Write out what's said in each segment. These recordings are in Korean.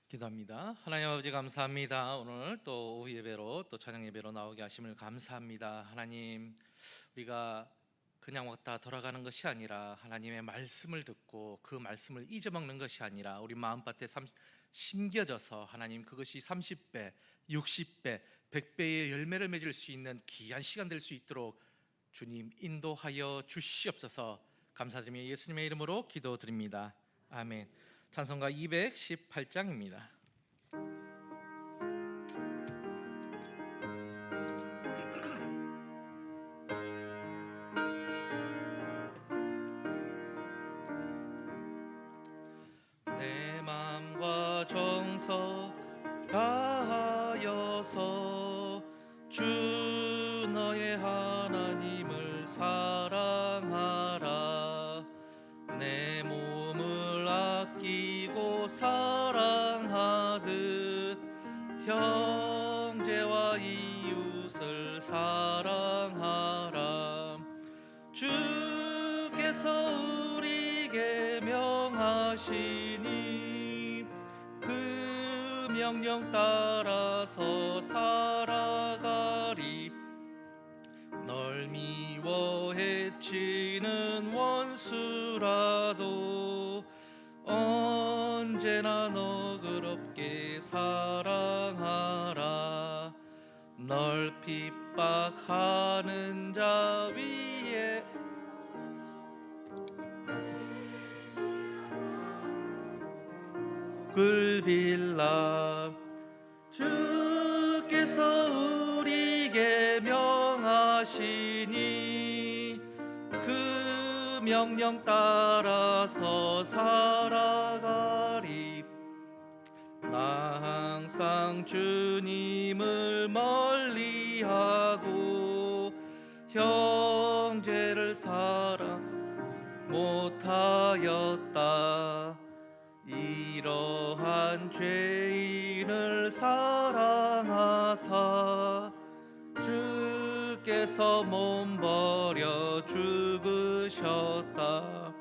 기도합니다. 하나님 아버지 감사합니다. 오늘 또 오후 예배로 또 저녁 예배로 나오게 하심을 감사합니다. 하나님, 우리가 그냥 왔다 돌아가는 것이 아니라 하나님의 말씀을 듣고 그 말씀을 잊어먹는 것이 아니라 우리 마음밭에 심겨져서 하나님, 그것이 30배, 60배, 100배의 열매를 맺을 수 있는 귀한 시간 될 수 있도록 주님 인도하여 주시옵소서. 감사드리며 예수님의 이름으로 기도드립니다. 아멘. 찬송가 218장입니다. 내 맘과 정성 다하여서 주 너의 하나님을 사랑하라. 내 몸을 아끼고 사랑하듯 형제와 이웃을 사랑하라. 주께서 우리에게 명하시니 그 명령 따라서 살아가리. 널 미워 해치는 원수라도 언제나 너그럽게 사랑하라. 널 핍박하는 자 위에 글 빌라. 주께서 우리에게 명하시니 그 명령 따라서 살아가리. 나 항상 주님을 멀리하고 형제를 사랑 못하였다. 이러한 죄인을 사랑하사 주께서 몸버려 죽으셨다.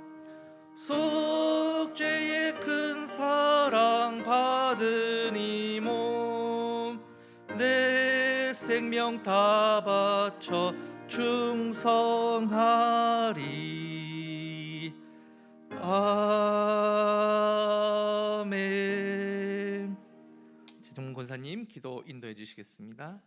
속죄의 큰 사랑 받은 이 몸 내 생명 다 바쳐 충성하리. 아멘. 최종문 권사님 기도 인도해 주시겠습니다.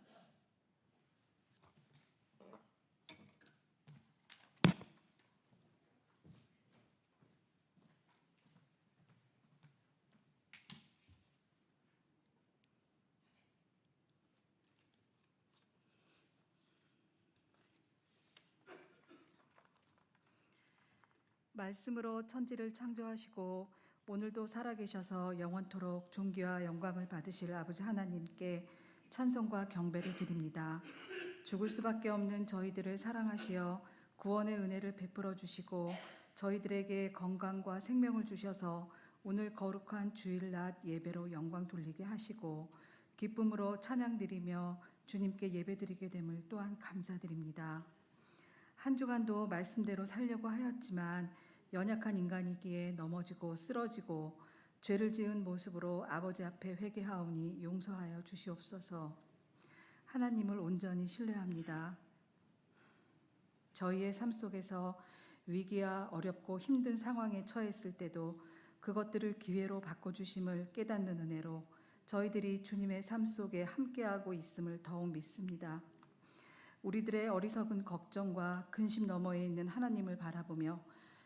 말씀으로 천지를 창조하시고 오늘도 살아계셔서 영원토록 존귀와 영광을 받으실 아버지 하나님께 찬송과 경배를 드립니다. 죽을 수밖에 없는 저희들을 사랑하시어 구원의 은혜를 베풀어 주시고 저희들에게 건강과 생명을 주셔서 오늘 거룩한 주일낮 예배로 영광 돌리게 하시고 기쁨으로 찬양드리며 주님께 예배드리게 됨을 또한 감사드립니다. 한 주간도 말씀대로 살려고 하였지만 연약한 인간이기에 넘어지고 쓰러지고 죄를 지은 모습으로 아버지 앞에 회개하오니 용서하여 주시옵소서. 하나님을 온전히 신뢰합니다. 저희의 삶 속에서 위기와 어렵고 힘든 상황에 처했을 때도 그것들을 기회로 바꿔주심을 깨닫는 은혜로 저희들이 주님의 삶 속에 함께하고 있음을 더욱 믿습니다. 우리들의 어리석은 걱정과 근심 너머에 있는 하나님을 바라보며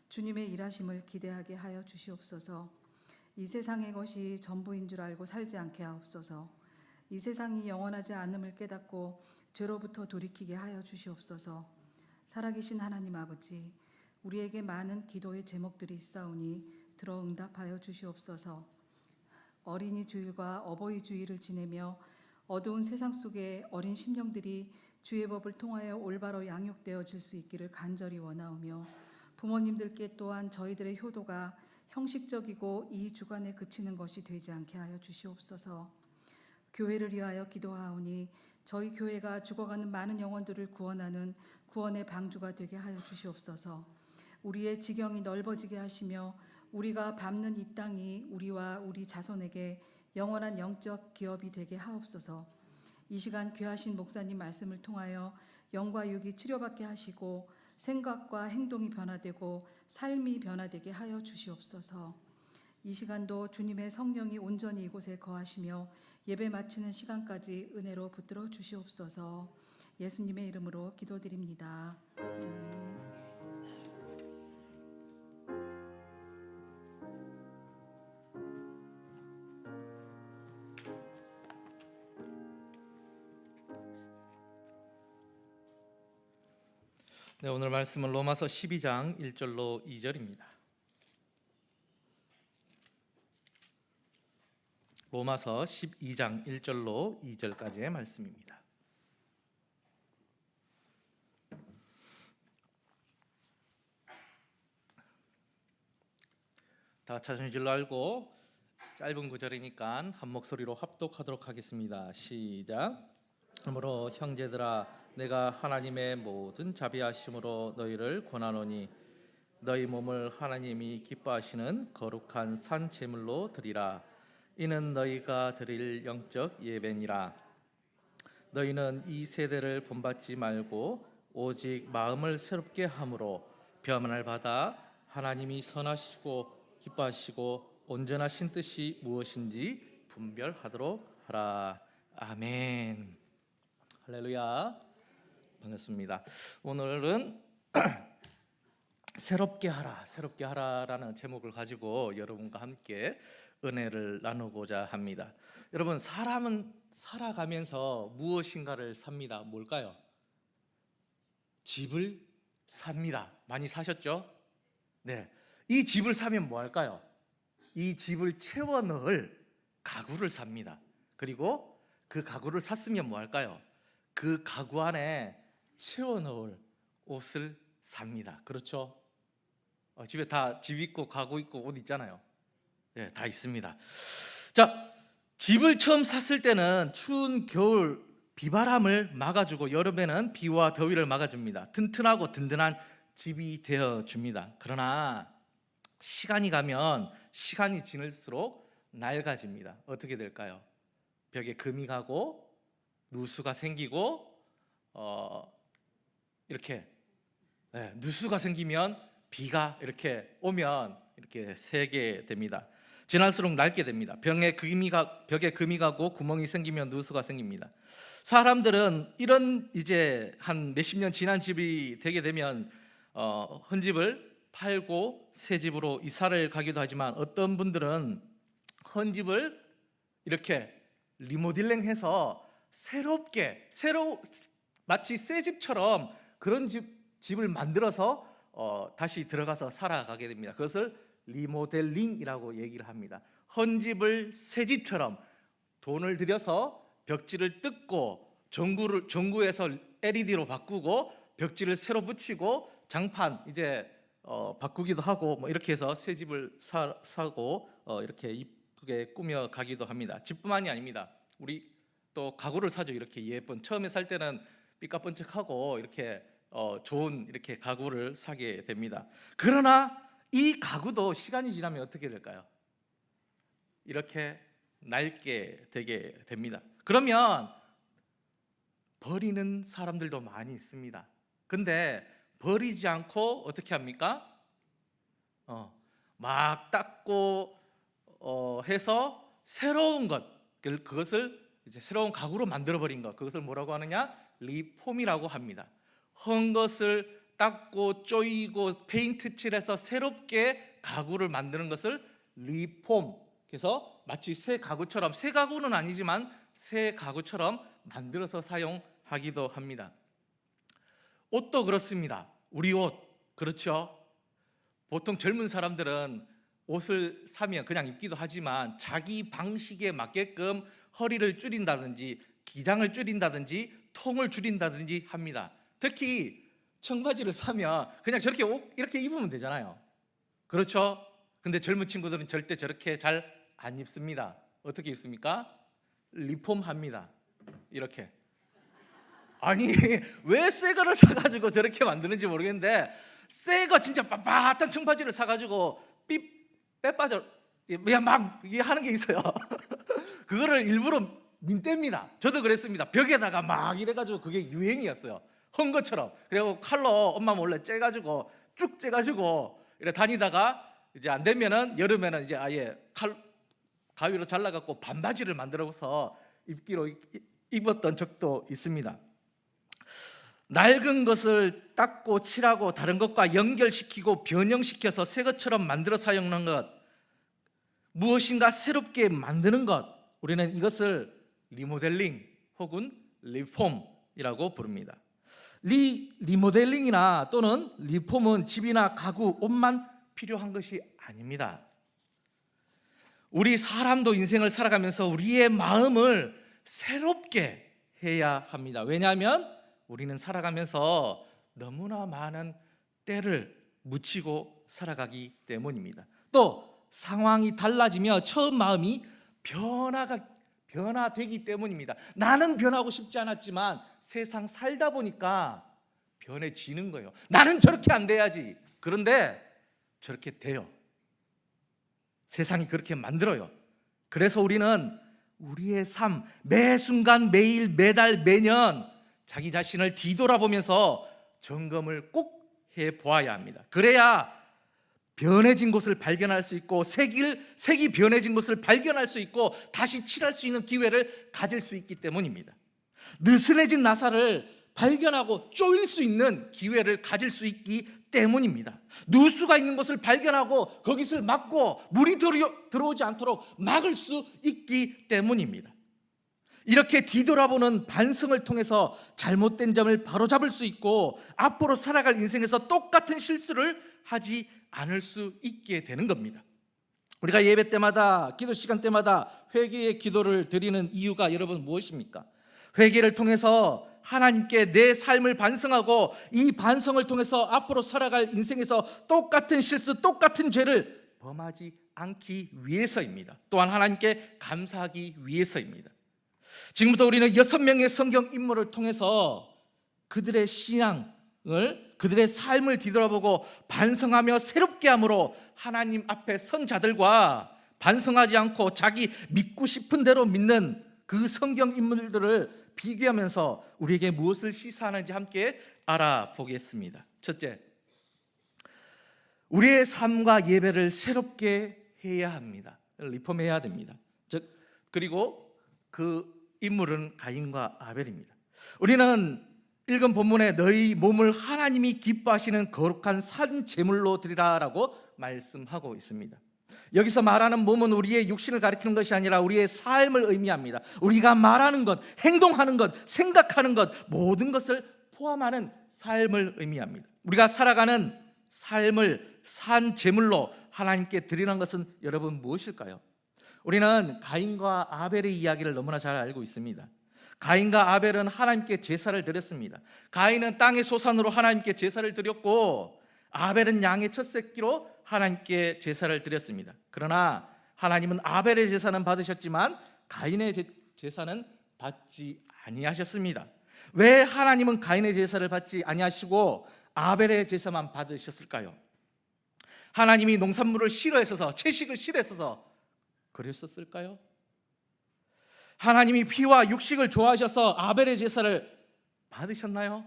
주님의 일하심을 기대하게 하여 주시옵소서. 이 세상의 것이 전부인 줄 알고 살지 않게 하옵소서. 이 세상이 영원하지 않음을 깨닫고 죄로부터 돌이키게 하여 주시옵소서. 살아계신 하나님 아버지, 우리에게 많은 기도의 제목들이 있사오니 들어 응답하여 주시옵소서. 어린이 주일과 어버이 주일을 지내며 어두운 세상 속에 어린 심령들이 주의 법을 통하여 올바로 양육되어질 수 있기를 간절히 원하오며 부모님들께 또한 저희들의 효도가 형식적이고 이 주관에 그치는 것이 되지 않게 하여 주시옵소서. 교회를 위하여 기도하오니 저희 교회가 죽어가는 많은 영혼들을 구원하는 구원의 방주가 되게 하여 주시옵소서. 우리의 지경이 넓어지게 하시며 우리가 밟는 이 땅이 우리와 우리 자손에게 영원한 영적 기업이 되게 하옵소서. 이 시간 귀하신 목사님 말씀을 통하여 영과 육이 치료받게 하시고 생각과 행동이 변화되고 삶이 변화되게 하여 주시옵소서. 이 시간도 주님의 성령이 온전히 이곳에 거하시며 예배 마치는 시간까지 은혜로 붙들어 주시옵소서. 예수님의 이름으로 기도드립니다. 아멘. 네, 오늘 말씀은 로마서 12장 1절로 2절입니다. 로마서 12장 1절로 2절까지의 말씀입니다. 다 찾으신 줄로 알고 짧은 구절이니까 한 목소리로 합독하도록 하겠습니다. 시작. 그러므로 형제들아 내가 하나님의 모든 자비하심으로 너희를 권하노니 너희 몸을 하나님이 기뻐하시는 거룩한 산 제물로 드리라. 이는 너희가 드릴 영적 예배니라. 너희는 이 세대를 본받지 말고 오직 마음을 새롭게 함으로 변화를 받아 하나님이 선하시고 기뻐하시고 온전하신 뜻이 무엇인지 분별하도록 하라. 아멘. 할렐루야. 반갑습니다. 오늘은 새롭게 하라라는 제목을 가지고 여러분과 함께 은혜를 나누고자 합니다. 여러분, 사람은 살아가면서 무엇인가를 삽니다. 뭘까요? 집을 삽니다. 많이 사셨죠? 네. 이 집을 사면 뭐 할까요? 이 집을 채워 넣을 가구를 삽니다. 그리고 그 가구를 샀으면 뭐 할까요? 그 가구 안에 채워 넣을 옷을 삽니다. 그렇죠? 집에 다 집 있고 가구 있고 옷 있잖아요. 네, 다 있습니다. 자, 집을 처음 샀을 때는 추운 겨울 비바람을 막아주고 여름에는 비와 더위를 막아줍니다. 튼튼하고 든든한 집이 되어줍니다. 그러나 시간이 가면 시간이 지날수록 낡아집니다. 어떻게 될까요? 벽에 금이 가고 누수가 생기고 이렇게 누수가 생기면 비가 이렇게 오면 이렇게 새게 됩니다. 지날수록 낡게 됩니다. 벽에 금이 가고 구멍이 생기면 누수가 생깁니다. 사람들은 이런 이제 한 몇십 년 지난 집이 되게 되면 헌 집을 팔고 새 집으로 이사를 가기도 하지만 어떤 분들은 헌 집을 이렇게 리모델링해서 마치 새 집처럼 그런 집을 만들어서 다시 들어가서 살아가게 됩니다. 그것을 리모델링이라고 얘기를 합니다. 헌 집을 새 집처럼 돈을 들여서 벽지를 뜯고 전구에서 LED로 바꾸고 벽지를 새로 붙이고 장판 이제 바꾸기도 하고 뭐 이렇게 해서 새 집을 사고 이렇게 이쁘게 꾸며 가기도 합니다. 집뿐만이 아닙니다. 우리 또 가구를 사죠. 이렇게 예쁜, 처음에 살 때는 삐까뻔쩍하고 이렇게 좋은 이렇게 가구를 사게 됩니다. 그러나 이 가구도 시간이 지나면 어떻게 될까요? 이렇게 낡게 되게 됩니다. 그러면 버리는 사람들도 많이 있습니다. 근데 버리지 않고 어떻게 합니까? 막 닦고 해서 새로운 것, 그것을 이제 새로운 가구로 만들어 버린 것, 그것을 뭐라고 하느냐? 리폼이라고 합니다. 헌 것을 닦고 쪼이고 페인트 칠해서 새롭게 가구를 만드는 것을 리폼, 그래서 마치 새 가구처럼, 새 가구는 아니지만 새 가구처럼 만들어서 사용하기도 합니다. 옷도 그렇습니다. 우리 옷, 그렇죠? 보통 젊은 사람들은 옷을 사면 그냥 입기도 하지만 자기 방식에 맞게끔 허리를 줄인다든지 기장을 줄인다든지 통을 줄인다든지 합니다. 특히 청바지를 사면 그냥 저렇게 이렇게 입으면 되잖아요. 그렇죠? 근데 젊은 친구들은 절대 저렇게 잘 안 입습니다. 어떻게 입습니까? 리폼합니다. 이렇게. 아니, 왜 새 거를 사가지고 저렇게 만드는지 모르겠는데 새 거 진짜 빳빳한 청바지를 사가지고 빼 빠져 막 이게 하는 게 있어요. 그거를 일부러 민뗍니다. 저도 그랬습니다. 벽에다가 막 이래가지고 그게 유행이었어요. 헌 것처럼. 그리고 칼로 엄마 몰래 째가지고 쭉 째가지고 이래 다니다가 이제 안 되면은 여름에는 이제 아예 가위로 잘라갖고 반바지를 만들어서 입기로 입었던 적도 있습니다. 낡은 것을 닦고 칠하고 다른 것과 연결시키고 변형시켜서 새 것처럼 만들어 사용하는 것, 무엇인가 새롭게 만드는 것, 우리는 이것을 리모델링 혹은 리폼이라고 부릅니다. 리모델링이나 또는 리폼은 집이나 가구, 옷만 필요한 것이 아닙니다. 우리 사람도 인생을 살아가면서 우리의 마음을 새롭게 해야 합니다. 왜냐하면 우리는 살아가면서 너무나 많은 때를 묻히고 살아가기 때문입니다. 또 상황이 달라지며 처음 마음이 변화되기 때문입니다. 나는 변하고 싶지 않았지만 세상 살다 보니까 변해지는 거예요. 나는 저렇게 안 돼야지. 그런데 저렇게 돼요. 세상이 그렇게 만들어요. 그래서 우리는 우리의 삶, 매 순간, 매일, 매달, 매년 자기 자신을 뒤돌아보면서 점검을 꼭 해보아야 합니다. 그래야 변해진 곳을 발견할 수 있고 색이 변해진 곳을 발견할 수 있고 다시 칠할 수 있는 기회를 가질 수 있기 때문입니다. 느슨해진 나사를 발견하고 조일 수 있는 기회를 가질 수 있기 때문입니다. 누수가 있는 것을 발견하고 거기서 막고 물이 들어오지 않도록 막을 수 있기 때문입니다. 이렇게 뒤돌아보는 반성을 통해서 잘못된 점을 바로잡을 수 있고 앞으로 살아갈 인생에서 똑같은 실수를 하지 않을 수 있게 되는 겁니다. 우리가 예배 때마다, 기도 시간 때마다 회개의 기도를 드리는 이유가 여러분 무엇입니까? 회개를 통해서 하나님께 내 삶을 반성하고 이 반성을 통해서 앞으로 살아갈 인생에서 똑같은 실수, 똑같은 죄를 범하지 않기 위해서입니다. 또한 하나님께 감사하기 위해서입니다. 지금부터 우리는 6명의 성경 인물을 통해서 그들의 신앙을, 그들의 삶을 뒤돌아보고 반성하며 새롭게 함으로 하나님 앞에 선 자들과 반성하지 않고 자기 믿고 싶은 대로 믿는 그 성경 인물들을 비교하면서 우리에게 무엇을 시사하는지 함께 알아보겠습니다. 첫째, 우리의 삶과 예배를 새롭게 해야 합니다. 리폼해야 됩니다. 그리고 그 인물은 가인과 아벨입니다. 우리는 읽은 본문에 너희 몸을 하나님이 기뻐하시는 거룩한 산 제물로 드리라라고 말씀하고 있습니다. 여기서 말하는 몸은 우리의 육신을 가리키는 것이 아니라 우리의 삶을 의미합니다. 우리가 말하는 것, 행동하는 것, 생각하는 것, 모든 것을 포함하는 삶을 의미합니다. 우리가 살아가는 삶을 산 제물로 하나님께 드리는 것은 여러분 무엇일까요? 우리는 가인과 아벨의 이야기를 너무나 잘 알고 있습니다. 가인과 아벨은 하나님께 제사를 드렸습니다. 가인은 땅의 소산으로 하나님께 제사를 드렸고 아벨은 양의 첫 새끼로 하나님께 제사를 드렸습니다. 그러나 하나님은 아벨의 제사는 받으셨지만 가인의 제사는 받지 아니하셨습니다. 왜 하나님은 가인의 제사를 받지 아니하시고 아벨의 제사만 받으셨을까요? 하나님이 농산물을 싫어했어서, 채식을 싫어했어서 그랬었을까요? 하나님이 피와 육식을 좋아하셔서 아벨의 제사를 받으셨나요?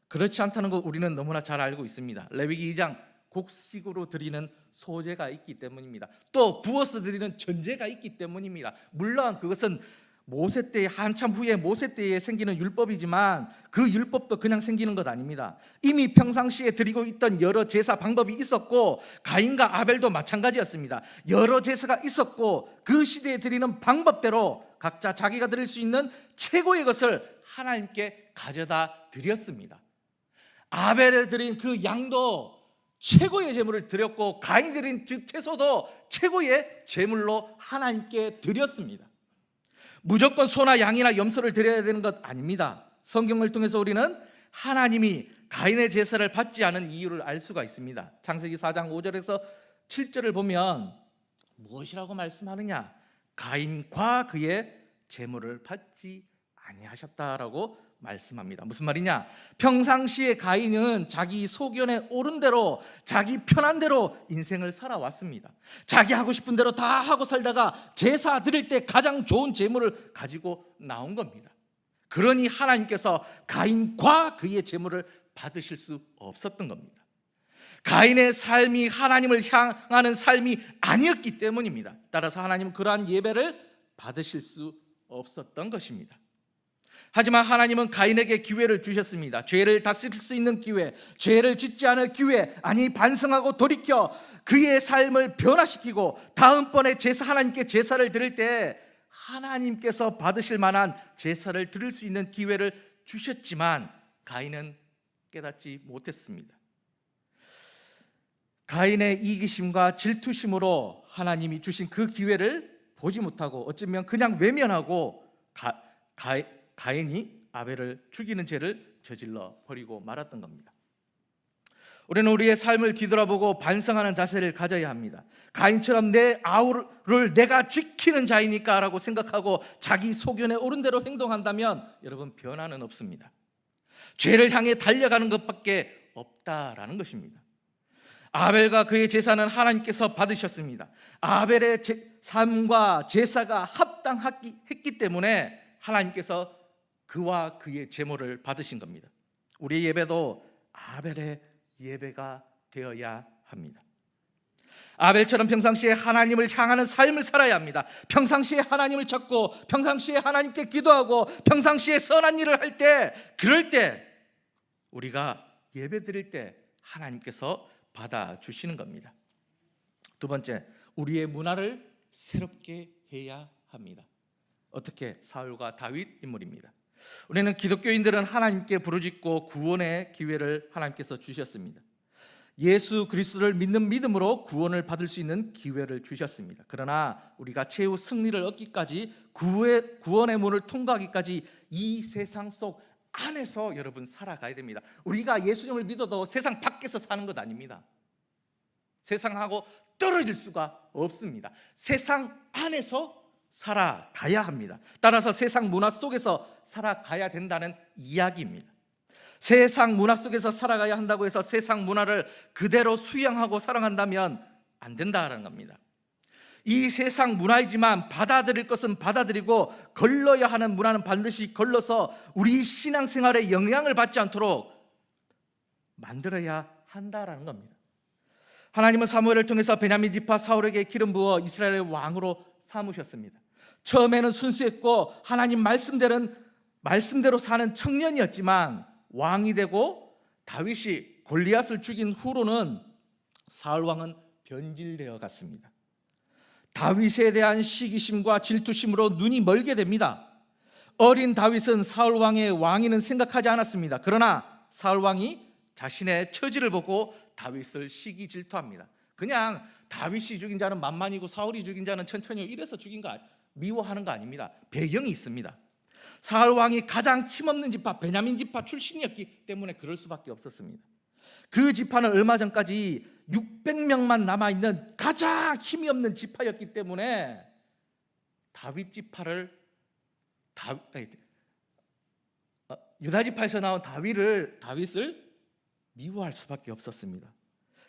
그렇지 않다는 것 우리는 너무나 잘 알고 있습니다. 레위기 2장 곡식으로 드리는 소제가 있기 때문입니다. 또 부어서 드리는 전제가 있기 때문입니다. 물론 그것은 모세 때, 한참 후에 모세 때에 생기는 율법이지만 그 율법도 그냥 생기는 것 아닙니다. 이미 평상시에 드리고 있던 여러 제사 방법이 있었고 가인과 아벨도 마찬가지였습니다. 여러 제사가 있었고 그 시대에 드리는 방법대로 각자 자기가 드릴 수 있는 최고의 것을 하나님께 가져다 드렸습니다. 아벨에 드린 그 양도 최고의 제물을 드렸고 가인이 드린 채소도 최고의 제물로 하나님께 드렸습니다. 무조건 소나 양이나 염소를 드려야 되는 것 아닙니다. 성경을 통해서 우리는 하나님이 가인의 제사를 받지 않은 이유를 알 수가 있습니다. 창세기 4장 5절에서 7절을 보면 무엇이라고 말씀하느냐? 가인과 그의 제물을 받지 아니하셨다라고 말씀합니다. 무슨 말이냐? 평상시에 가인은 자기 소견에 옳은 대로, 자기 편한 대로 인생을 살아왔습니다. 자기 하고 싶은 대로 다 하고 살다가 제사 드릴 때 가장 좋은 제물을 가지고 나온 겁니다. 그러니 하나님께서 가인과 그의 제물을 받으실 수 없었던 겁니다. 가인의 삶이 하나님을 향하는 삶이 아니었기 때문입니다. 따라서 하나님은 그러한 예배를 받으실 수 없었던 것입니다. 하지만 하나님은 가인에게 기회를 주셨습니다. 죄를 다스릴 수 있는 기회, 죄를 짓지 않을 기회, 아니 반성하고 돌이켜 그의 삶을 변화시키고 다음번에 하나님께 제사를 드릴 때 하나님께서 받으실 만한 제사를 드릴 수 있는 기회를 주셨지만 가인은 깨닫지 못했습니다. 가인의 이기심과 질투심으로 하나님이 주신 그 기회를 보지 못하고 어쩌면 그냥 외면하고 가인이 아벨을 죽이는 죄를 저질러 버리고 말았던 겁니다. 우리는 우리의 삶을 뒤돌아보고 반성하는 자세를 가져야 합니다. 가인처럼 내 아우를 내가 지키는 자이니까 라고 생각하고 자기 소견에 옳은 대로 행동한다면 여러분 변화는 없습니다. 죄를 향해 달려가는 것밖에 없다라는 것입니다. 아벨과 그의 제사는 하나님께서 받으셨습니다. 아벨의 삶과 제사가 합당했기 때문에 하나님께서 그와 그의 제물을 받으신 겁니다. 우리의 예배도 아벨의 예배가 되어야 합니다. 아벨처럼 평상시에 하나님을 향하는 삶을 살아야 합니다. 평상시에 하나님을 찾고 평상시에 하나님께 기도하고 평상시에 선한 일을 할 때, 그럴 때 우리가 예배 드릴 때 하나님께서 받아주시는 겁니다. 두 번째, 우리의 문화를 새롭게 해야 합니다. 어떻게? 사울과 다윗 인물입니다. 우리는 기독교인들은 하나님께 부르짖고 구원의 기회를 하나님께서 주셨습니다. 예수 그리스도를 믿는 믿음으로 구원을 받을 수 있는 기회를 주셨습니다. 그러나 우리가 최후 승리를 얻기까지 구원의 문을 통과하기까지 이 세상 속 안에서 여러분 살아가야 됩니다. 우리가 예수님을 믿어도 세상 밖에서 사는 것 아닙니다. 세상하고 떨어질 수가 없습니다. 세상 안에서 살아가야 합니다. 따라서 세상 문화 속에서 살아가야 된다는 이야기입니다. 세상 문화 속에서 살아가야 한다고 해서 세상 문화를 그대로 수용하고 살아간다면 안 된다는 겁니다. 이 세상 문화이지만 받아들일 것은 받아들이고 걸러야 하는 문화는 반드시 걸러서 우리 신앙생활에 영향을 받지 않도록 만들어야 한다는 겁니다. 하나님은 사무엘을 통해서 베냐민 지파 사울에게 기름 부어 이스라엘의 왕으로 삼으셨습니다. 처음에는 순수했고 하나님 말씀대로 사는 청년이었지만 왕이 되고 다윗이 골리앗을 죽인 후로는 사울 왕은 변질되어 갔습니다. 다윗에 대한 시기심과 질투심으로 눈이 멀게 됩니다. 어린 다윗은 사울 왕의 왕위는 생각하지 않았습니다. 그러나 사울 왕이 자신의 처지를 보고 다윗을 시기 질투합니다. 그냥 다윗이 죽인 자는 만만이고 사울이 죽인 자는 천천히 이래서 죽인 거 미워하는 거 아닙니다. 배경이 있습니다. 사울 왕이 가장 힘없는 지파 베냐민 지파 출신이었기 때문에 그럴 수밖에 없었습니다. 그 지파는 얼마 전까지 600명만 남아있는 가장 힘이 없는 지파였기 때문에 다윗 지파를 유다 지파에서 나온 다윗을 미워할 수밖에 없었습니다.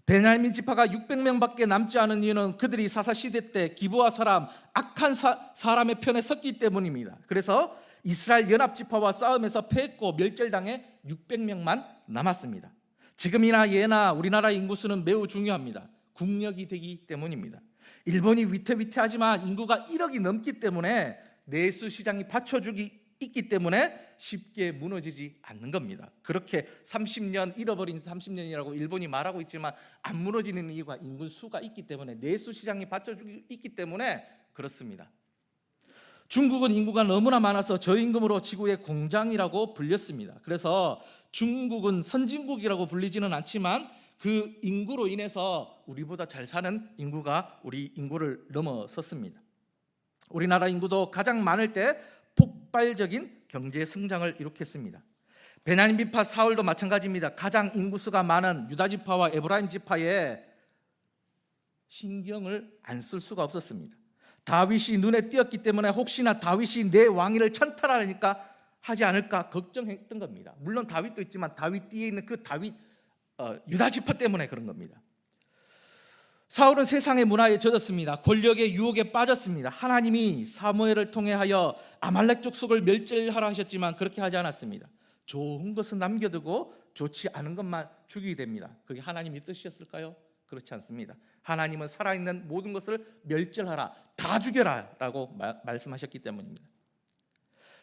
베냐민 지파가 600명밖에 남지 않은 이유는 그들이 사사시대 때 기브아 사람, 악한 사람의 편에 섰기 때문입니다. 그래서 이스라엘 연합지파와 싸움에서 패했고 멸절당해 600명만 남았습니다. 지금이나 예나 우리나라 인구수는 매우 중요합니다. 국력이 되기 때문입니다. 일본이 위태위태하지만 인구가 1억이 넘기 때문에 내수 시장이 받쳐주기 있기 때문에 쉽게 무너지지 않는 겁니다. 그렇게 30년 잃어버린 30년이라고 일본이 말하고 있지만 안 무너지는 이유가 인구 수가 있기 때문에 내수 시장이 받쳐주기 있기 때문에 그렇습니다. 중국은 인구가 너무나 많아서 저임금으로 지구의 공장이라고 불렸습니다. 그래서 중국은 선진국이라고 불리지는 않지만 그 인구로 인해서 우리보다 잘 사는 인구가 우리 인구를 넘어섰습니다. 우리나라 인구도 가장 많을 때 폭발적인 경제 성장을 이룩했습니다. 베냐민 지파 사울도 마찬가지입니다. 가장 인구수가 많은 유다 지파와 에브라임 지파에 신경을 안 쓸 수가 없었습니다. 다윗이 눈에 띄었기 때문에 혹시나 다윗이 내 왕위를 찬탈하니까 하지 않을까 걱정했던 겁니다. 물론 다윗도 있지만 다윗 뒤에 있는 그 다윗 유다 지파 때문에 그런 겁니다. 사울은 세상의 문화에 젖었습니다. 권력의 유혹에 빠졌습니다. 하나님이 사무엘을 통해 하여 아말렉 족속을 멸절하라 하셨지만 그렇게 하지 않았습니다. 좋은 것은 남겨두고 좋지 않은 것만 죽이게 됩니다. 그게 하나님의 뜻이었을까요? 그렇지 않습니다. 하나님은 살아있는 모든 것을 멸절하라, 다 죽여라 라고 말씀하셨기 때문입니다.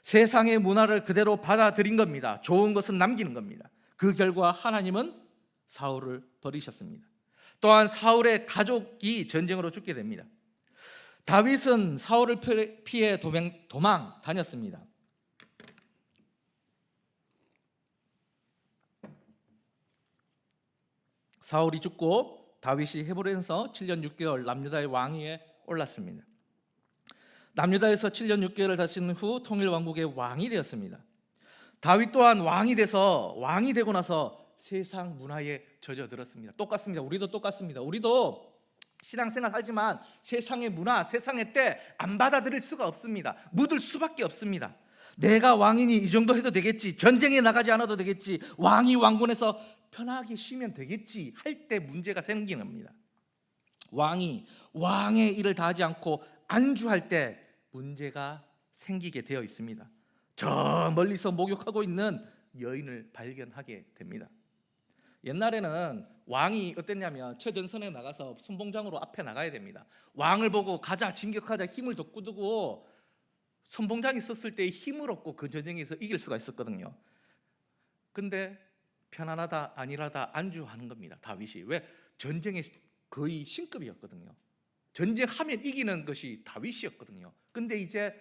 세상의 문화를 그대로 받아들인 겁니다. 좋은 것은 남기는 겁니다. 그 결과 하나님은 사울을 버리셨습니다. 또한 사울의 가족이 전쟁으로 죽게 됩니다. 다윗은 사울을 피해 도망 다녔습니다. 사울이 죽고 다윗이 헤브론에서 7년 6개월 남유다의 왕위에 올랐습니다. 남유다에서 7년 6개월을 다스린 후 통일왕국의 왕이 되었습니다. 다윗 또한 왕이 되고 나서 세상 문화에 젖어들었습니다. 똑같습니다. 우리도 똑같습니다. 우리도 신앙생활 하지만 세상의 문화, 세상의 때 안 받아들일 수가 없습니다. 묻을 수밖에 없습니다. 내가 왕이니 이 정도 해도 되겠지, 전쟁에 나가지 않아도 되겠지, 왕이 왕궁에서 편하게 쉬면 되겠지 할 때 문제가 생기는 겁니다. 왕이 왕의 일을 다하지 않고 안주할 때 문제가 생기게 되어 있습니다. 저 멀리서 목욕하고 있는 여인을 발견하게 됩니다. 옛날에는 왕이 어땠냐면 최전선에 나가서 선봉장으로 앞에 나가야 됩니다. 왕을 보고 가자, 진격하자, 힘을 돋구고 선봉장이 섰을 때 힘을 얻고 그 전쟁에서 이길 수가 있었거든요. 근데 편안하다 아니라다 안주하는 겁니다. 다윗이. 왜? 전쟁의 거의 신급이었거든요. 전쟁하면 이기는 것이 다윗이었거든요. 근데 이제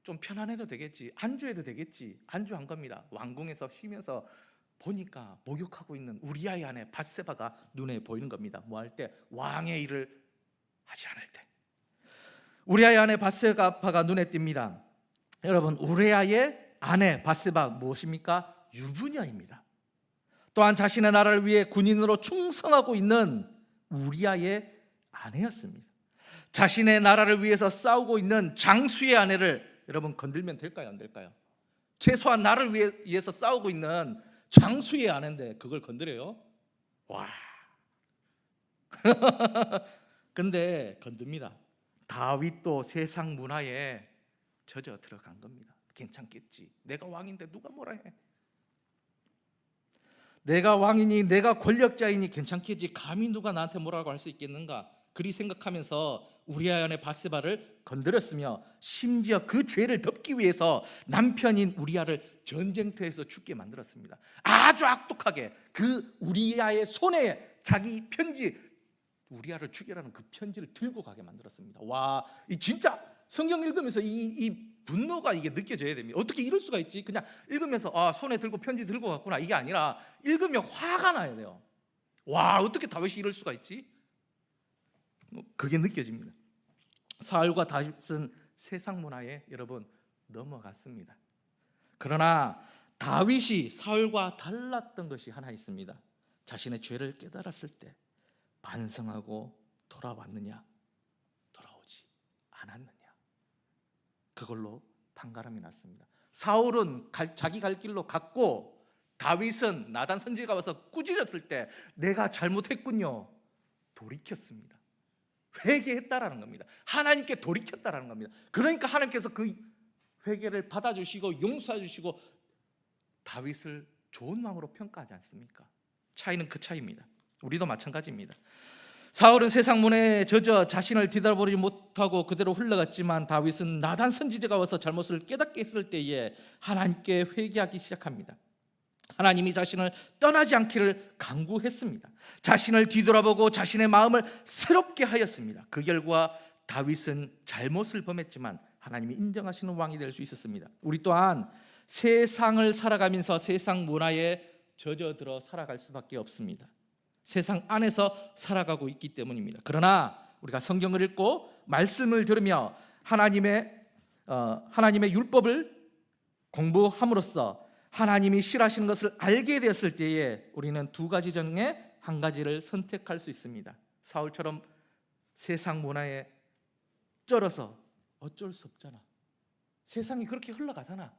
좀 편안해도 되겠지, 안주해도 되겠지, 안주한 겁니다. 왕궁에서 쉬면서 보니까 목욕하고 있는 우리아의 아내 밧세바가 눈에 보이는 겁니다. 뭐 할 때? 왕의 일을 하지 않을 때. 우리아의 아내 밧세바가 눈에 띕니다. 여러분, 우리아의 아내 밧세바 무엇입니까? 유부녀입니다. 또한 자신의 나라를 위해 군인으로 충성하고 있는 우리아의 아내였습니다. 자신의 나라를 위해서 싸우고 있는 장수의 아내를 여러분 건들면 될까요? 안 될까요? 최소한 나를 위해서 싸우고 있는 장수의 아내인데 그걸 건드려요? 와. 근데 건듭니다. 다윗도 세상 문화에 젖어 들어간 겁니다. 괜찮겠지, 내가 왕인데 누가 뭐라 해, 내가 왕이니 내가 권력자이니 괜찮겠지, 감히 누가 나한테 뭐라고 할 수 있겠는가, 그리 생각하면서 우리아의 아내 밧세바를 건드렸으며 심지어 그 죄를 덮기 위해서 남편인 우리아를 전쟁터에서 죽게 만들었습니다. 아주 악독하게 그 우리아의 손에 자기 편지, 우리아를 죽이라는 그 편지를 들고 가게 만들었습니다. 와, 이 진짜 성경 읽으면서 이 분노가 이게 느껴져야 됩니다. 어떻게 이럴 수가 있지? 그냥 읽으면서 손에 들고 편지 들고 갔구나, 이게 아니라 읽으면 화가 나야 돼요. 와, 어떻게 다윗이 이럴 수가 있지? 그게 느껴집니다. 사울과 다윗은 세상 문화에 여러분 넘어갔습니다. 그러나 다윗이 사울과 달랐던 것이 하나 있습니다. 자신의 죄를 깨달았을 때 반성하고 돌아왔느냐, 돌아오지 않았느냐, 그걸로 판가름이 났습니다. 사울은 자기 갈 길로 갔고 다윗은 나단 선지자가 와서 꾸짖었을 때 내가 잘못했군요, 돌이켰습니다. 회개했다라는 겁니다. 하나님께 돌이켰다라는 겁니다. 그러니까 하나님께서 그 회개를 받아주시고 용서해 주시고 다윗을 좋은 왕으로 평가하지 않습니까? 차이는 그 차이입니다. 우리도 마찬가지입니다. 사울은 세상 문화에 젖어 자신을 뒤돌아보지 못하고 그대로 흘러갔지만 다윗은 나단 선지자가 와서 잘못을 깨닫게 했을 때에 하나님께 회개하기 시작합니다. 하나님이 자신을 떠나지 않기를 간구했습니다. 자신을 뒤돌아보고 자신의 마음을 새롭게 하였습니다. 그 결과 다윗은 잘못을 범했지만 하나님이 인정하시는 왕이 될 수 있었습니다. 우리 또한 세상을 살아가면서 세상 문화에 젖어들어 살아갈 수밖에 없습니다. 세상 안에서 살아가고 있기 때문입니다. 그러나 우리가 성경을 읽고 말씀을 들으며 하나님의 율법을 공부함으로써 하나님이 싫어하시는 것을 알게 되었을 때에 우리는 두 가지 중에 한 가지를 선택할 수 있습니다. 사울처럼 세상 문화에 쩔어서 어쩔 수 없잖아, 세상이 그렇게 흘러가잖아,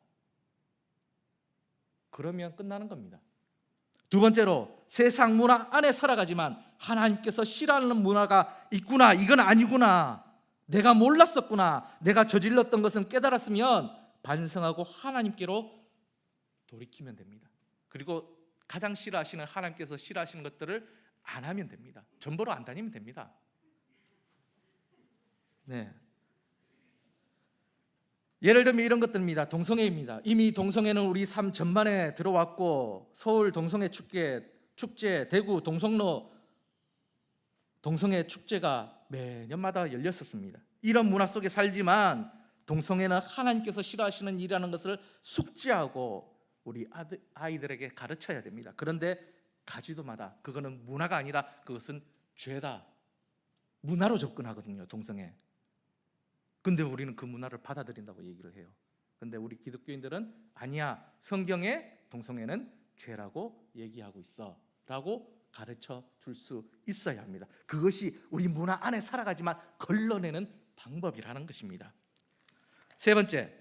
그러면 끝나는 겁니다. 두 번째로 세상 문화 안에 살아가지만 하나님께서 싫어하는 문화가 있구나, 이건 아니구나, 내가 몰랐었구나, 내가 저질렀던 것은 깨달았으면 반성하고 하나님께로 돌이키면 됩니다. 그리고 가장 싫어하시는 하나님께서 싫어하시는 것들을 안 하면 됩니다. 전보로 안 다니면 됩니다. 네. 예를 들면 이런 것들입니다. 동성애입니다. 이미 동성애는 우리 삶 전반에 들어왔고, 서울 동성애 축제, 대구 동성로 동성애 축제가 매년마다 열렸었습니다. 이런 문화 속에 살지만 동성애는 하나님께서 싫어하시는 일이라는 것을 숙지하고 우리 아이들에게 가르쳐야 됩니다. 그런데 가지도마다 그거는 문화가 아니라 그것은 죄다, 문화로 접근하거든요. 동성애. 근데 우리는 그 문화를 받아들인다고 얘기를 해요. 근데 우리 기독교인들은 아니야, 성경에 동성애는 죄라고 얘기하고 있어 라고 가르쳐 줄 수 있어야 합니다. 그것이 우리 문화 안에 살아가지만 걸러내는 방법이라는 것입니다. 세 번째,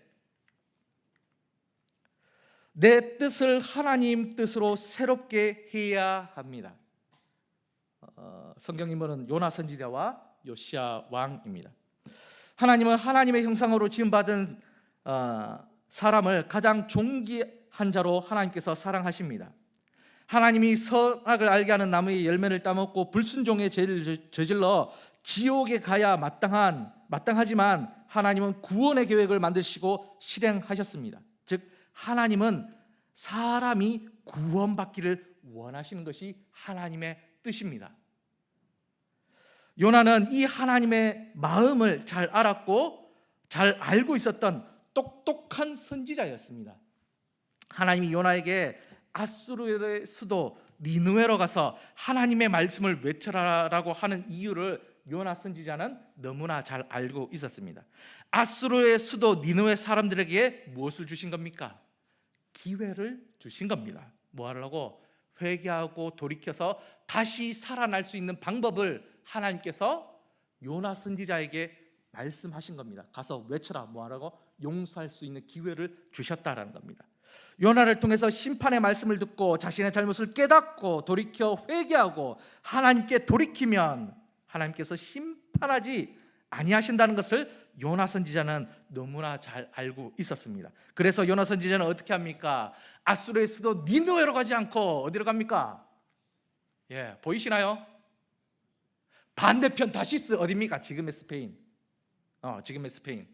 내 뜻을 하나님 뜻으로 새롭게 해야 합니다. 성경 인물은 요나 선지자와 요시야 왕입니다. 하나님은 하나님의 형상으로 지음받은 사람을 가장 존귀한 자로 하나님께서 사랑하십니다. 하나님이 선악을 알게 하는 나무의 열매를 따먹고 불순종의 죄를 저질러 지옥에 가야 마땅하지만 하나님은 구원의 계획을 만드시고 실행하셨습니다. 즉 하나님은 사람이 구원받기를 원하시는 것이 하나님의 뜻입니다. 요나는 이 하나님의 마음을 잘 알았고 잘 알고 있었던 똑똑한 선지자였습니다. 하나님이 요나에게 아수르의 수도 니느웨로 가서 하나님의 말씀을 외쳐라라고 하는 이유를 요나 선지자는 너무나 잘 알고 있었습니다. 아수르의 수도 니느웨 사람들에게 무엇을 주신 겁니까? 기회를 주신 겁니다. 뭐 하려고? 회개하고 돌이켜서 다시 살아날 수 있는 방법을 하나님께서 요나 선지자에게 말씀하신 겁니다. 가서 외쳐라. 뭐 하라고? 용서할 수 있는 기회를 주셨다라는 겁니다. 요나를 통해서 심판의 말씀을 듣고 자신의 잘못을 깨닫고 돌이켜 회개하고 하나님께 돌이키면 하나님께서 심판하지 아니하신다는 것을 요나 선지자는 너무나 잘 알고 있었습니다. 그래서 요나 선지자는 어떻게 합니까? 아수르의 수도 니느웨로 가지 않고 어디로 갑니까? 보이시나요? 반대편 다시스 어디입니까? 지금의 스페인. 지금의 스페인.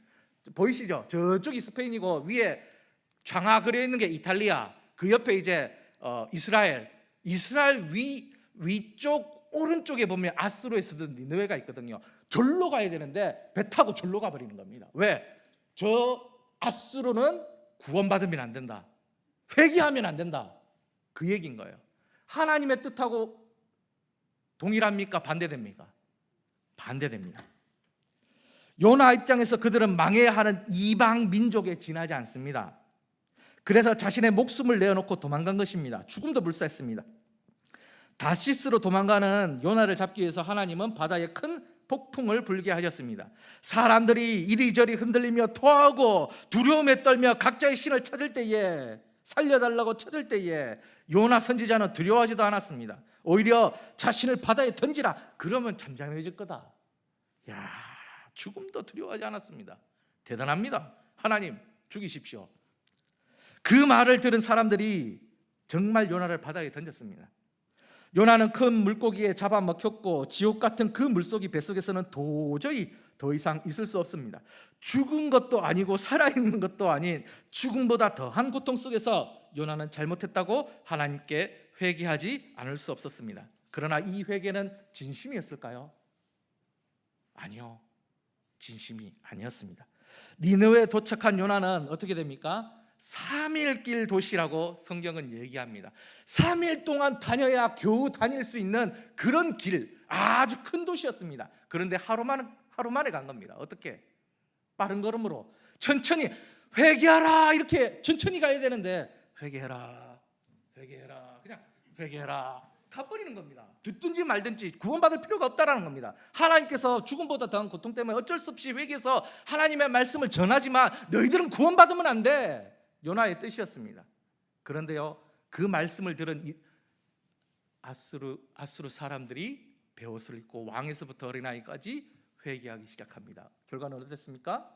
보이시죠? 저쪽이 스페인이고 위에 장화 그려 있는 게 이탈리아. 그 옆에 이제 이스라엘 위쪽 오른쪽에 보면 아수르의 수도 니느웨가 있거든요. 절로 가야 되는데 배 타고 절로 가버리는 겁니다. 왜? 저 아수르는 구원받으면 안 된다, 회개하면 안 된다, 그 얘기인 거예요. 하나님의 뜻하고 동일합니까? 반대됩니까? 반대됩니다. 요나 입장에서 그들은 망해야 하는 이방 민족에 지나지 않습니다. 그래서 자신의 목숨을 내어놓고 도망간 것입니다. 죽음도 불사했습니다. 다시스로 도망가는 요나를 잡기 위해서 하나님은 바다에 큰 폭풍을 불게 하셨습니다. 사람들이 이리저리 흔들리며 토하고 두려움에 떨며 각자의 신을 찾을 때에, 살려달라고 찾을 때에 요나 선지자는 두려워하지도 않았습니다. 오히려 자신을 바다에 던지라, 그러면 잠잠해질 거다. 죽음도 두려워하지 않았습니다. 대단합니다. 하나님 죽이십시오. 그 말을 들은 사람들이 정말 요나를 바다에 던졌습니다. 요나는 큰 물고기에 잡아먹혔고 지옥 같은 그 물속이 뱃속에서는 도저히 더 이상 있을 수 없습니다. 죽은 것도 아니고 살아있는 것도 아닌 죽음보다 더한 고통 속에서 요나는 잘못했다고 하나님께 회개하지 않을 수 없었습니다. 그러나 이 회개는 진심이었을까요? 아니요, 진심이 아니었습니다. 니느웨에 도착한 요나는 어떻게 됩니까? 3일 길 도시라고 성경은 얘기합니다. 3일 동안 다녀야 겨우 다닐 수 있는 그런 길, 아주 큰 도시였습니다. 그런데 하루 만에 간 겁니다. 어떻게? 빠른 걸음으로 천천히 회개하라, 이렇게 천천히 가야 되는데 회개해라 그냥 회개해라 가버리는 겁니다. 듣든지 말든지 구원받을 필요가 없다라는 겁니다. 하나님께서 죽음보다 더한 고통 때문에 어쩔 수 없이 회개해서 하나님의 말씀을 전하지만 너희들은 구원받으면 안 돼, 요나의 뜻이었습니다. 그런데요, 그 말씀을 들은 이 아수르 사람들이 베옷을 입고 왕에서부터 어린아이까지 회개하기 시작합니다. 결과는 어땠습니까?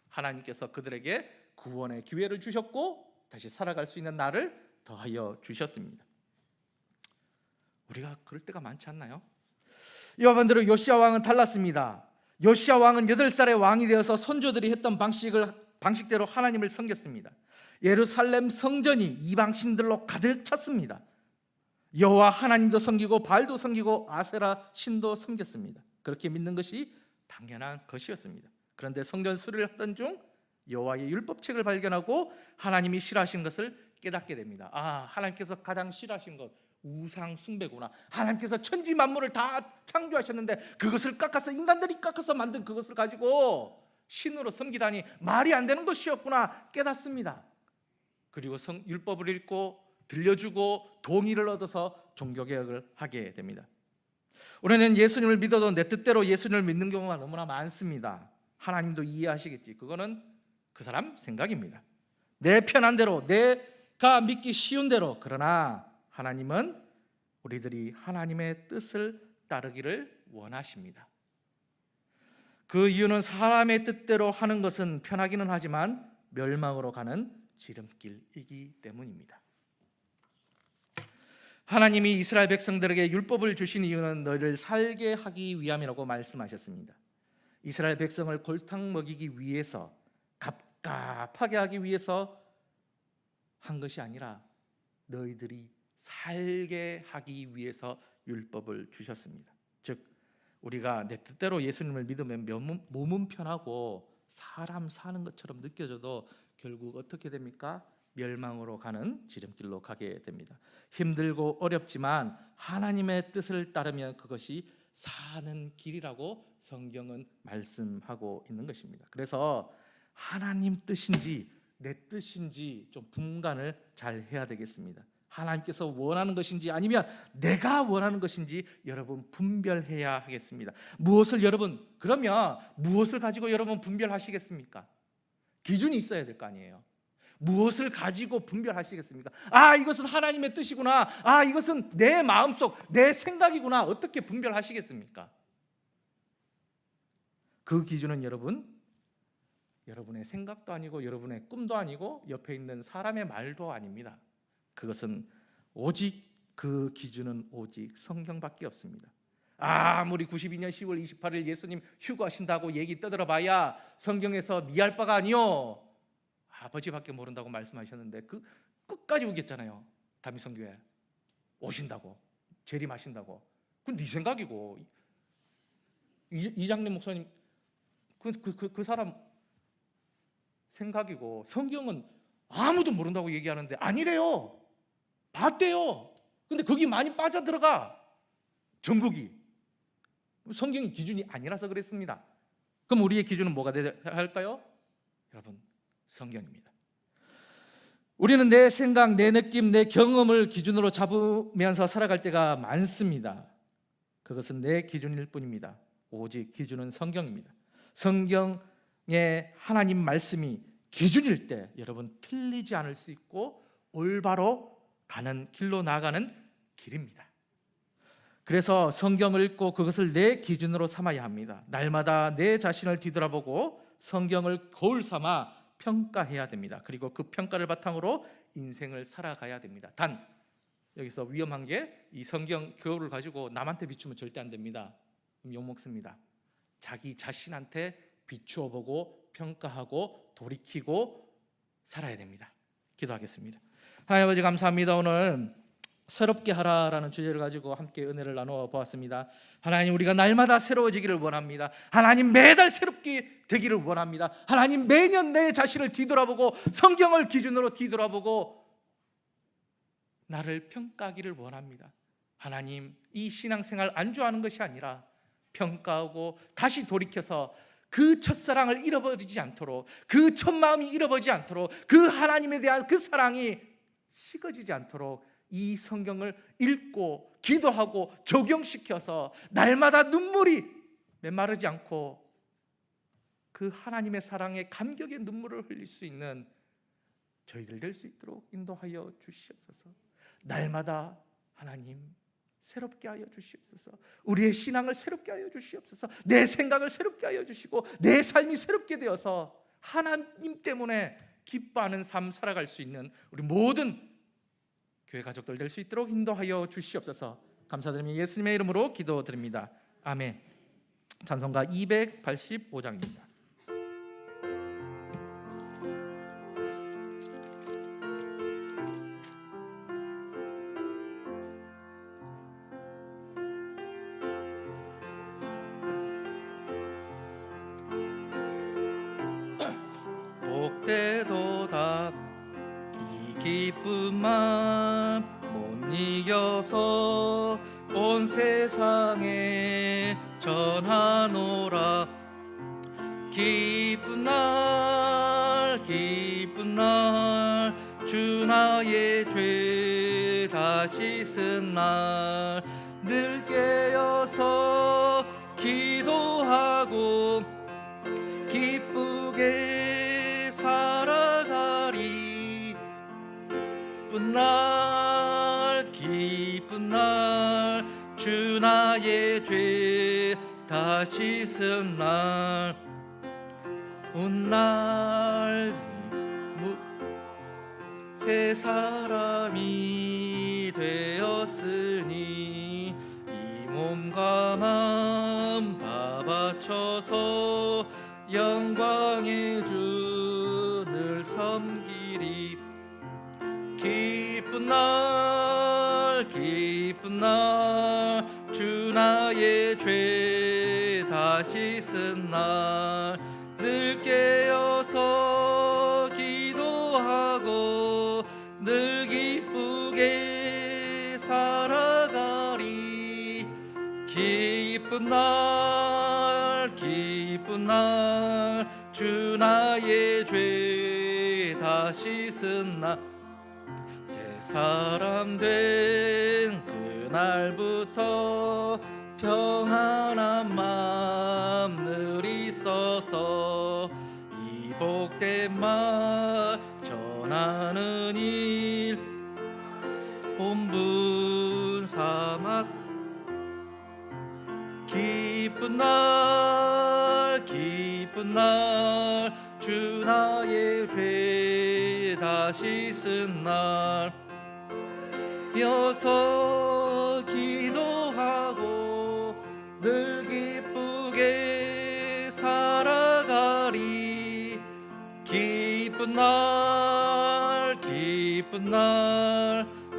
하나님께서 그들에게 구원의 기회를 주셨고 다시 살아갈 수 있는 날을 더하여 주셨습니다. 우리가 그럴 때가 많지 않나요? 이와 반대로 요시야 왕은 달랐습니다. 요시야 왕은 8살의 왕이 되어서 선조들이 했던 방식대로 하나님을 섬겼습니다. 예루살렘 성전이 이방신들로 가득 찼습니다. 여호와 하나님도 섬기고 바알도 섬기고 아세라 신도 섬겼습니다. 그렇게 믿는 것이 당연한 것이었습니다. 그런데 성전 수리를 하던 중 여호와의 율법책을 발견하고 하나님이 싫어하신 것을 깨닫게 됩니다. 하나님께서 가장 싫어하신 것 우상 숭배구나. 하나님께서 천지 만물을 다 창조하셨는데 그것을 깎아서, 인간들이 깎아서 만든 그것을 가지고 신으로 섬기다니 말이 안 되는 것이었구나 깨닫습니다. 그리고 율법을 읽고 들려주고 동의를 얻어서 종교개혁을 하게 됩니다. 우리는 예수님을 믿어도 내 뜻대로 예수님을 믿는 경우가 너무나 많습니다. 하나님도 이해하시겠지. 그거는 그 사람 생각입니다. 내 편한 대로, 내가 믿기 쉬운 대로. 그러나 하나님은 우리들이 하나님의 뜻을 따르기를 원하십니다. 그 이유는 사람의 뜻대로 하는 것은 편하기는 하지만 멸망으로 가는 지름길이기 때문입니다. 하나님이 이스라엘 백성들에게 율법을 주신 이유는 너희를 살게 하기 위함이라고 말씀하셨습니다. 이스라엘 백성을 골탕 먹이기 위해서, 갑갑하게 하기 위해서 한 것이 아니라 너희들이 살게 하기 위해서 율법을 주셨습니다. 즉 우리가 내 뜻대로 예수님을 믿으면 몸은 편하고 사람 사는 것처럼 느껴져도 결국 어떻게 됩니까? 멸망으로 가는 지름길로 가게 됩니다. 힘들고 어렵지만 하나님의 뜻을 따르면 그것이 사는 길이라고 성경은 말씀하고 있는 것입니다. 그래서 하나님 뜻인지 내 뜻인지 좀 분간을 잘 해야 되겠습니다. 하나님께서 원하는 것인지 아니면 내가 원하는 것인지 여러분 분별해야 하겠습니다. 그러면 무엇을 가지고 여러분 분별하시겠습니까? 기준이 있어야 될 거 아니에요. 무엇을 가지고 분별하시겠습니까? 이것은 하나님의 뜻이구나. 이것은 내 마음속, 내 생각이구나. 어떻게 분별하시겠습니까? 그 기준은 여러분의 생각도 아니고 여러분의 꿈도 아니고 옆에 있는 사람의 말도 아닙니다. 그것은 그 기준은 오직 성경밖에 없습니다. 아무리 92년 10월 28일 예수님 휴거하신다고 얘기 떠들어봐야 성경에서 네 할 바가 아니요 아버지밖에 모른다고 말씀하셨는데 그 끝까지 우겼잖아요. 다미성교회 오신다고, 재림하신다고. 그건 네 생각이고, 이장님 목사님 그 사람 생각이고, 성경은 아무도 모른다고 얘기하는데 아니래요. 봤대요. 근데 거기 많이 빠져들어가. 전국이 성경이 기준이 아니라서 그랬습니다. 그럼 우리의 기준은 뭐가 되어야 할까요? 여러분, 성경입니다. 우리는 내 생각, 내 느낌, 내 경험을 기준으로 잡으면서 살아갈 때가 많습니다. 그것은 내 기준일 뿐입니다. 오직 기준은 성경입니다. 성경의 하나님 말씀이 기준일 때 여러분 틀리지 않을 수 있고 올바로 가는 길로 나아가는 길입니다. 그래서 성경을 읽고 그것을 내 기준으로 삼아야 합니다. 날마다 내 자신을 뒤돌아보고 성경을 거울 삼아 평가해야 됩니다. 그리고 그 평가를 바탕으로 인생을 살아가야 됩니다. 단 여기서 위험한 게 이 성경 거울을 가지고 남한테 비추면 절대 안 됩니다. 욕먹습니다. 자기 자신한테 비추어 보고 평가하고 돌이키고 살아야 됩니다. 기도하겠습니다. 하나님 아버지 감사합니다. 오늘 새롭게 하라라는 주제를 가지고 함께 은혜를 나누어 보았습니다. 하나님, 우리가 날마다 새로워지기를 원합니다. 하나님, 매달 새롭게 되기를 원합니다. 하나님, 매년 내 자신을 뒤돌아보고 성경을 기준으로 뒤돌아보고 나를 평가하기를 원합니다. 하나님, 이 신앙생활 안주하는 것이 아니라 평가하고 다시 돌이켜서 그 첫사랑을 잃어버리지 않도록, 그 첫마음이 잃어버리지 않도록, 그 하나님에 대한 그 사랑이 식어지지 않도록 이 성경을 읽고 기도하고 적용시켜서 날마다 눈물이 메마르지 않고 그 하나님의 사랑에 감격의 눈물을 흘릴 수 있는 저희들 될 수 있도록 인도하여 주시옵소서. 날마다 하나님 새롭게 하여 주시옵소서. 우리의 신앙을 새롭게 하여 주시옵소서. 내 생각을 새롭게 하여 주시고 내 삶이 새롭게 되어서 하나님 때문에 기뻐하는 삶 살아갈 수 있는 우리 모든 교회 가족들 될 수 있도록 인도하여 주시옵소서. 감사드리며 예수님의 이름으로 기도드립니다. 아멘. 찬송가 285장입니다. 복되도다 이 기쁜 맘 못 이겨서 온 세상에 전하노라. 기쁜 날 기쁜 날 주 나의 죄 다 씻은 날 늘 깨어서 기도하고 기쁘게 살아가리. 기쁜 날 주 나의 죄 다 씻은 날 온 날 새 사람이 되었으니 이 몸과 마음 다 바쳐서 영광의 주 늘 섬기리. 기쁜 날 주 나의 죄 다 씻은 날 늘 깨어서 기도하고 늘 기쁘게 살아가리. 기쁜 날 주 나의 죄 다 씻은 날 새 사람 된 그날부터 평안한 마음 늘 있어서 이 복된 말 전하는 일 본분 삼아. 기쁜 날 주 나의 죄 다 씻은 날 여서 기도하고 늘 기쁘게 살아가리. 기쁜 날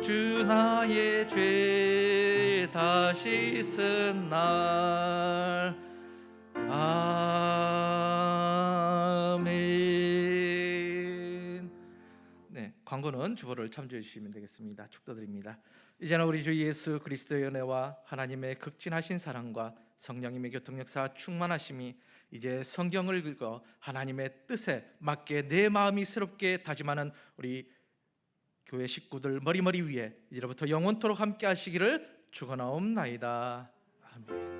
주 나의 죄 다 씻은 날. 아멘. 네, 광고는 주보를 참조해 주시면 되겠습니다. 축도드립니다. 이제는 우리 주 예수 그리스도의 은혜와 하나님의 극진하신 사랑과 성령님의 교통역사 충만하심이 이제 성경을 읽어 하나님의 뜻에 맞게 내 마음이 새롭게 다짐하는 우리 교회 식구들 머리머리 위에 이제부터 영원토록 함께 하시기를 축원하옵나이다. 아멘.